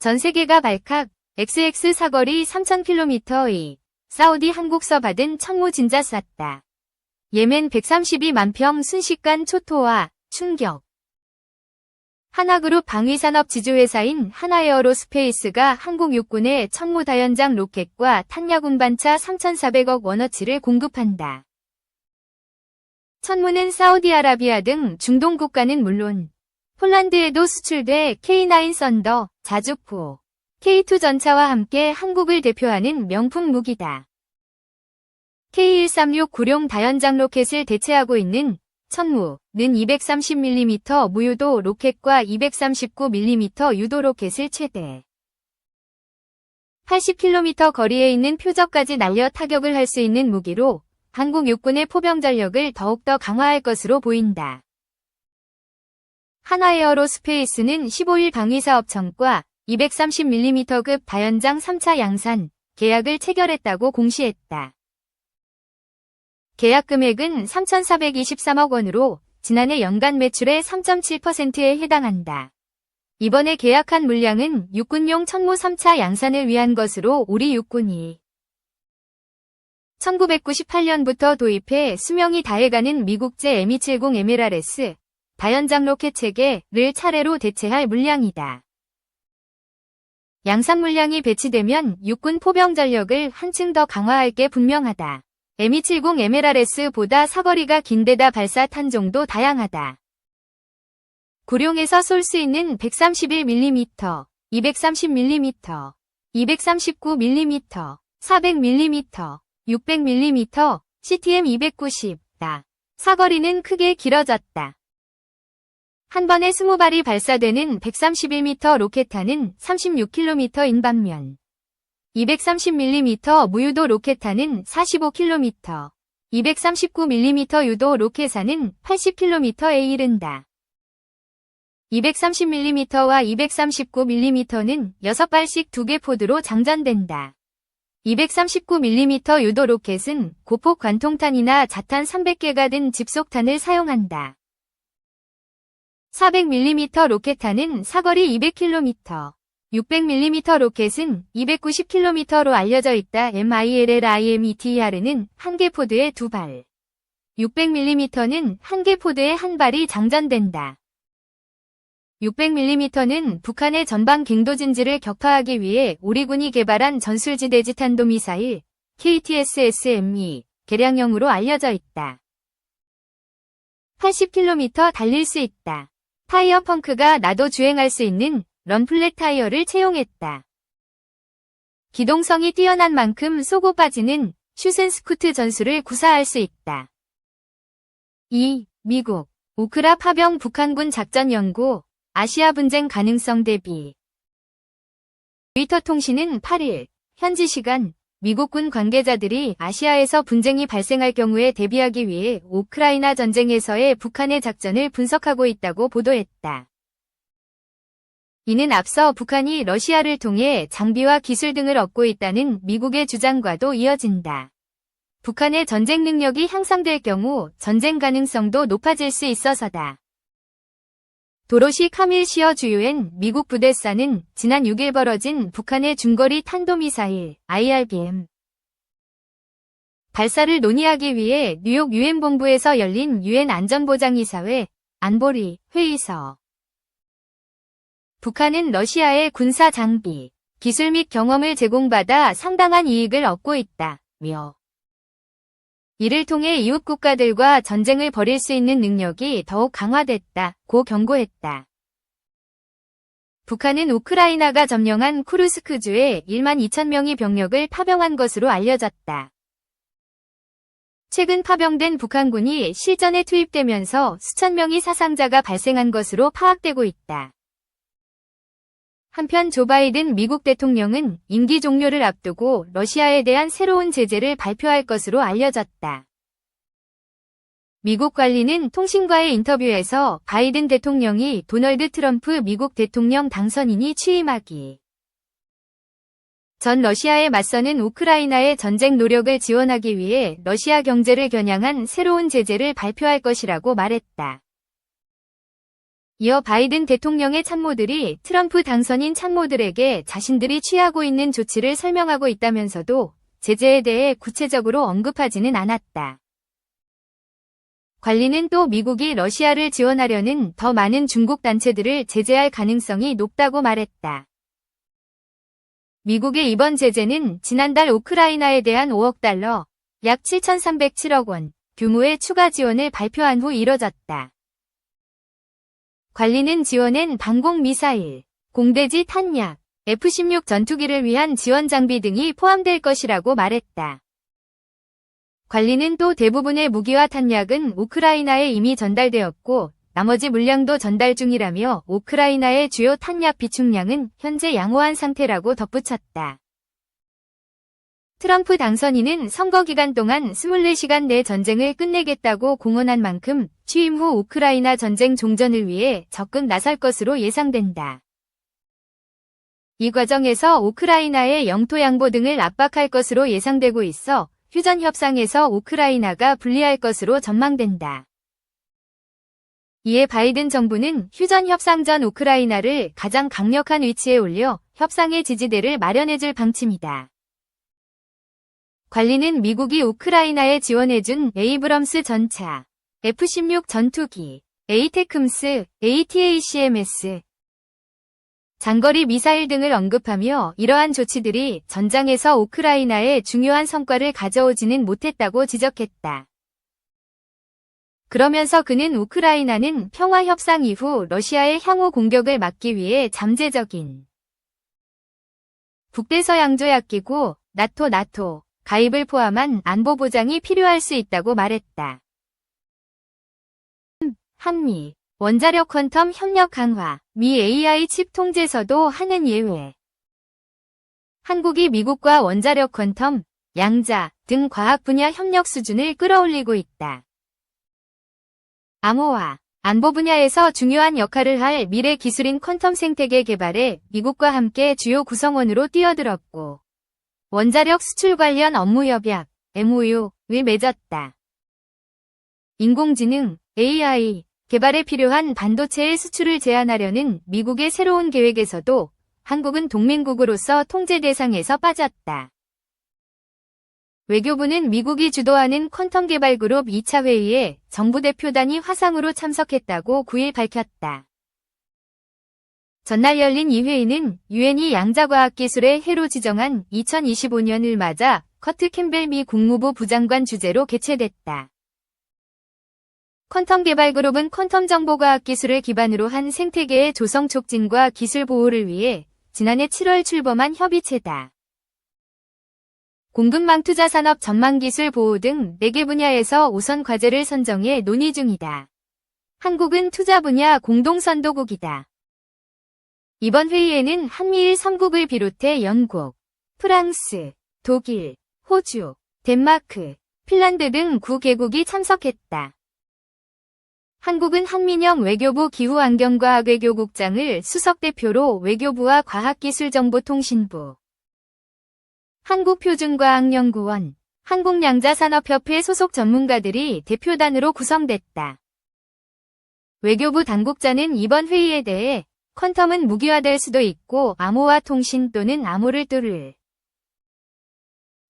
전 세계가 발칵, XX 사거리 3000km의 사우디 한국서 받은 천무 진짜 쐈다. 예멘 132만 평 순식간 초토화, 충격. 하나그룹 방위산업 지주회사인 하나에어로스페이스가 한국 육군에 천무 다연장 로켓과 탄약 운반차 3,400억 원어치를 공급한다. 천무는 사우디아라비아 등 중동 국가는 물론 폴란드에도 수출돼 K9 썬더, 자주포, K2 전차와 함께 한국을 대표하는 명품 무기다. K136 구룡 다연장 로켓을 대체하고 있는 천무는 230mm 무유도 로켓과 239mm 유도 로켓을 최대 80km 거리에 있는 표적까지 날려 타격을 할 수 있는 무기로 한국 육군의 포병 전력을 더욱더 강화할 것으로 보인다. 하나에어로스페이스는 15일 방위사업청과 230mm급 다연장 3차 양산 계약을 체결했다고 공시했다. 계약 금액은 3,423억 원으로 지난해 연간 매출의 3.7%에 해당한다. 이번에 계약한 물량은 육군용 천무 3차 양산을 위한 것으로 우리 육군이 1998년부터 도입해 수명이 다해가는 미국제 M270 MLRS 다연장 로켓 체계를 차례로 대체할 물량이다. 양산 물량이 배치되면 육군 포병 전력을 한층 더 강화할 게 분명하다. M270 MLRS보다 사거리가 긴데다 발사 탄종도 다양하다. 구룡에서 쏠 수 있는 131mm, 230mm, 239mm, 400mm, 600mm, CTM-290다. 사거리는 크게 길어졌다. 한 번에 20발이 발사되는 131m 로켓탄은 36km인 반면 230mm 무유도 로켓탄은 45km, 239mm 유도 로켓탄은 80km에 이른다. 230mm와 239mm는 6발씩 2개 포드로 장전된다. 239mm 유도 로켓은 고폭 관통탄이나 자탄 300개가 든 집속탄을 사용한다. 400mm 로켓탄은 사거리 200km, 600mm 로켓은 290km로 알려져 있다. MILLIMETER는 한 개 포드에 2발, 600mm는 한 개 포드에 한 발이 장전된다. 600mm는 북한의 전방 갱도진지를 격파하기 위해 우리 군이 개발한 전술지대지 탄도미사일 KTSSME 개량형으로 알려져 있다. 80km 달릴 수 있다. 타이어 펑크가 나도 주행할 수 있는 런플랫 타이어를 채용했다. 기동성이 뛰어난 만큼 쏘고 빠지는 슈센스쿠트 전술을 구사할 수 있다. 2. 미국 오크라 파병 북한군 작전연구 아시아 분쟁 가능성 대비. 로이터 통신은 8일 현지 시간 미국군 관계자들이 아시아에서 분쟁이 발생할 경우에 대비하기 위해 우크라이나 전쟁에서의 북한의 작전을 분석하고 있다고 보도했다. 이는 앞서 북한이 러시아를 통해 장비와 기술 등을 얻고 있다는 미국의 주장과도 이어진다. 북한의 전쟁 능력이 향상될 경우 전쟁 가능성도 높아질 수 있어서다. 도로시 카밀시어 주요엔 미국 부대사는 지난 6일 벌어진 북한의 중거리 탄도미사일 IRBM 발사를 논의하기 위해 뉴욕 유엔 본부에서 열린 유엔 안전보장이사회 안보리 회의서 북한은 러시아의 군사 장비, 기술 및 경험을 제공받아 상당한 이익을 얻고 있다며 이를 통해 이웃 국가들과 전쟁을 벌일 수 있는 능력이 더욱 강화됐다고 경고했다. 북한은 우크라이나가 점령한 쿠르스크주에 1만 2천 명의 병력을 파병한 것으로 알려졌다. 최근 파병된 북한군이 실전에 투입되면서 수천 명의 사상자가 발생한 것으로 파악되고 있다. 한편 조 바이든 미국 대통령은 임기 종료를 앞두고 러시아에 대한 새로운 제재를 발표할 것으로 알려졌다. 미국 관리는 통신과의 인터뷰에서 바이든 대통령이 도널드 트럼프 미국 대통령 당선인이 취임하기 전 러시아에 맞서는 우크라이나의 전쟁 노력을 지원하기 위해 러시아 경제를 겨냥한 새로운 제재를 발표할 것이라고 말했다. 이어 바이든 대통령의 참모들이 트럼프 당선인 참모들에게 자신들이 취하고 있는 조치를 설명하고 있다면서도 제재에 대해 구체적으로 언급하지는 않았다. 관리는 또 미국이 러시아를 지원하려는 더 많은 중국 단체들을 제재할 가능성이 높다고 말했다. 미국의 이번 제재는 지난달 우크라이나에 대한 5억 달러, 약 7,307억 원 규모의 추가 지원을 발표한 후 이뤄졌다. 관리는 지원엔 방공미사일, 공대지 탄약, F-16 전투기를 위한 지원 장비 등이 포함될 것이라고 말했다. 관리는 또 대부분의 무기와 탄약은 우크라이나에 이미 전달되었고 나머지 물량도 전달 중이라며 우크라이나의 주요 탄약 비축량은 현재 양호한 상태라고 덧붙였다. 트럼프 당선인은 선거 기간 동안 24시간 내 전쟁을 끝내겠다고 공언한 만큼 취임 후 우크라이나 전쟁 종전을 위해 적극 나설 것으로 예상된다. 이 과정에서 우크라이나의 영토 양보 등을 압박할 것으로 예상되고 있어 휴전 협상에서 우크라이나가 불리할 것으로 전망된다. 이에 바이든 정부는 휴전 협상 전 우크라이나를 가장 강력한 위치에 올려 협상의 지지대를 마련해줄 방침이다. 관리는 미국이 우크라이나에 지원해준 에이브럼스 전차, F-16 전투기, 에이테크임스, ATACMS, 장거리 미사일 등을 언급하며 이러한 조치들이 전장에서 우크라이나에 중요한 성과를 가져오지는 못했다고 지적했다. 그러면서 그는 우크라이나는 평화협상 이후 러시아의 향후 공격을 막기 위해 잠재적인 북대서양조약기구 나토 가입을 포함한 안보 보장이 필요할 수 있다고 말했다. 한미 원자력 퀀텀 협력 강화, 미 AI 칩 통제서도 하는 예외. 한국이 미국과 원자력 퀀텀, 양자 등 과학 분야 협력 수준을 끌어올리고 있다. 암호화, 안보 분야에서 중요한 역할을 할 미래 기술인 퀀텀 생태계 개발에 미국과 함께 주요 구성원으로 뛰어들었고 원자력 수출 관련 업무 협약, MOU를 맺었다. 인공지능, AI, 개발에 필요한 반도체의 수출을 제한하려는 미국의 새로운 계획에서도 한국은 동맹국으로서 통제 대상에서 빠졌다. 외교부는 미국이 주도하는 퀀텀 개발 그룹 2차 회의에 정부 대표단이 화상으로 참석했다고 9일 밝혔다. 전날 열린 이 회의는 유엔이 양자과학기술의 해로 지정한 2025년을 맞아 커트 캠벨 미 국무부 부장관 주재로 개최됐다. 퀀텀 개발 그룹은 퀀텀 정보과학 기술을 기반으로 한 생태계의 조성 촉진과 기술 보호를 위해 지난해 7월 출범한 협의체다. 공급망 투자 산업 전망 기술 보호 등 4개 분야에서 우선 과제를 선정해 논의 중이다. 한국은 투자 분야 공동선도국이다. 이번 회의에는 한미일 3국을 비롯해 영국, 프랑스, 독일, 호주, 덴마크, 핀란드 등 9개국이 참석했다. 한국은 한민영 외교부 기후환경과학 외교국장을 수석대표로 외교부와 과학기술정보통신부, 한국표준과학연구원, 한국양자산업협회 소속 전문가들이 대표단으로 구성됐다. 외교부 당국자는 이번 회의에 대해 퀀텀은 무기화될 수도 있고 암호화 통신 또는 암호를 뚫을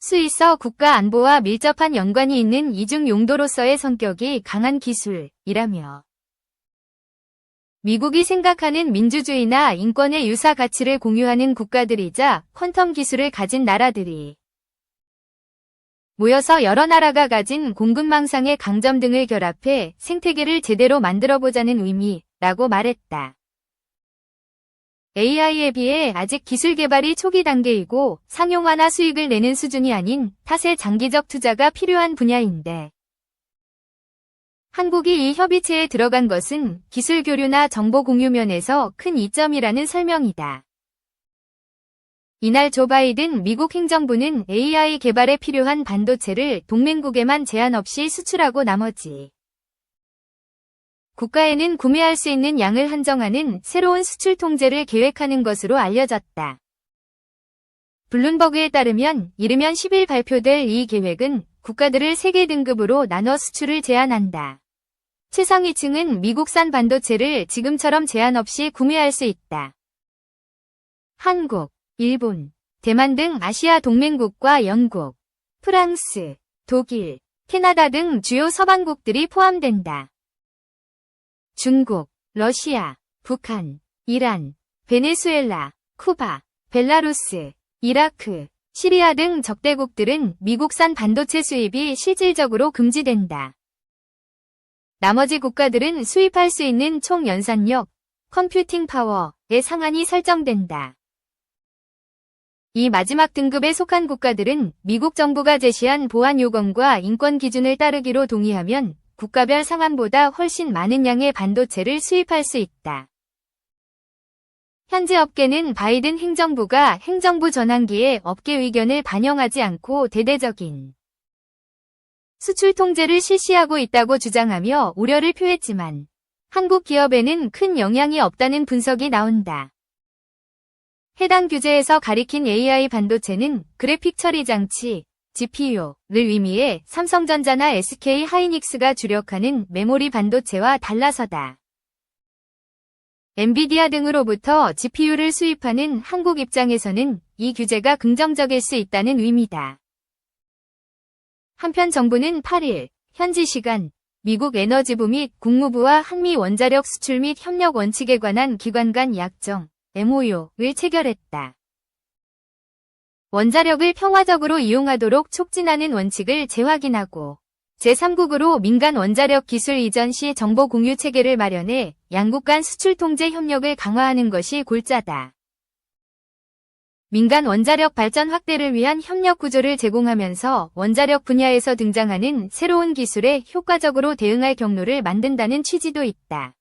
수 있어 국가 안보와 밀접한 연관이 있는 이중 용도로서의 성격이 강한 기술이라며 미국이 생각하는 민주주의나 인권의 유사 가치를 공유하는 국가들이자 퀀텀 기술을 가진 나라들이 모여서 여러 나라가 가진 공급망상의 강점 등을 결합해 생태계를 제대로 만들어보자는 의미라고 말했다. AI에 비해 아직 기술 개발이 초기 단계이고 상용화나 수익을 내는 수준이 아닌 탓에 장기적 투자가 필요한 분야인데 한국이 이 협의체에 들어간 것은 기술 교류나 정보 공유 면에서 큰 이점이라는 설명이다. 이날 조 바이든 미국 행정부는 AI 개발에 필요한 반도체를 동맹국에만 제한 없이 수출하고 나머지 국가에는 구매할 수 있는 양을 한정하는 새로운 수출 통제를 계획하는 것으로 알려졌다. 블룸버그에 따르면 이르면 10일 발표될 이 계획은 국가들을 3개 등급으로 나눠 수출을 제한한다. 최상위층은 미국산 반도체를 지금처럼 제한 없이 구매할 수 있다. 한국, 일본, 대만 등 아시아 동맹국과 영국, 프랑스, 독일, 캐나다 등 주요 서방국들이 포함된다. 중국, 러시아, 북한, 이란, 베네수엘라, 쿠바, 벨라루스, 이라크, 시리아 등 적대국들은 미국산 반도체 수입이 실질적으로 금지된다. 나머지 국가들은 수입할 수 있는 총 연산력, 컴퓨팅 파워의 상한이 설정된다. 이 마지막 등급에 속한 국가들은 미국 정부가 제시한 보안 요건과 인권 기준을 따르기로 동의하면 국가별 상한보다 훨씬 많은 양의 반도체를 수입할 수 있다. 현재 업계는 바이든 행정부가 행정부 전환기에 업계 의견을 반영하지 않고 대대적인 수출 통제를 실시하고 있다고 주장하며 우려를 표했지만 한국 기업에는 큰 영향이 없다는 분석이 나온다. 해당 규제에서 가리킨 AI 반도체는 그래픽 처리 장치, GPU를 의미해 삼성전자나 SK 하이닉스가 주력하는 메모리 반도체와 달라서다. 엔비디아 등으로부터 GPU를 수입하는 한국 입장에서는 이 규제가 긍정적일 수 있다는 의미다. 한편 정부는 8일 현지 시간 미국 에너지부 및 국무부와 한미 원자력 수출 및 협력 원칙에 관한 기관 간 약정 MOU를 체결했다. 원자력을 평화적으로 이용하도록 촉진하는 원칙을 재확인하고 제3국으로 민간 원자력 기술 이전 시 정보 공유 체계를 마련해 양국 간 수출 통제 협력을 강화하는 것이 골자다. 민간 원자력 발전 확대를 위한 협력 구조를 제공하면서 원자력 분야에서 등장하는 새로운 기술에 효과적으로 대응할 경로를 만든다는 취지도 있다.